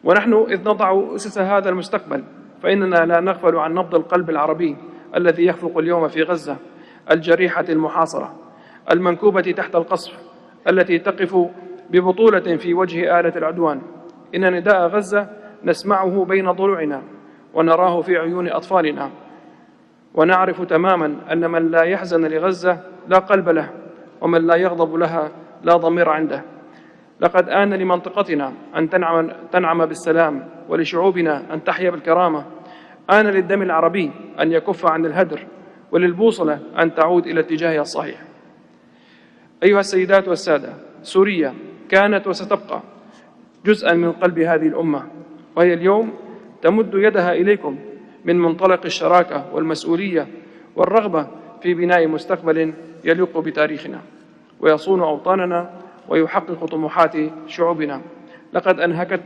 ونحن إذ نضع أسس هذا المستقبل فإننا لا نغفل عن نبض القلب العربي الذي يخفق اليوم في غزة الجريحة المحاصرة المنكوبة تحت القصف، التي تقف ببطولة في وجه آلة العدوان. إن نداء غزة نسمعه بين ضلوعنا ونراه في عيون أطفالنا، ونعرف تماما أن من لا يحزن لغزة لا قلب له، ومن لا يغضب لها لا ضمير عنده. لقد آن لمنطقتنا أن تنعم بالسلام، ولشعوبنا أن تحيا بالكرامة. آن للدم العربي أن يكف عن الهدر، وللبوصلة أن تعود إلى اتجاهها الصحيح. أيها السيدات والسادة، سوريا كانت وستبقى جزءاً من قلب هذه الأمة، وهي اليوم تمد يدها إليكم من منطلق الشراكة والمسؤولية والرغبة في بناء مستقبل يليق بتاريخنا ويصون أوطاننا ويحقق طموحات شعوبنا. لقد أنهكتنا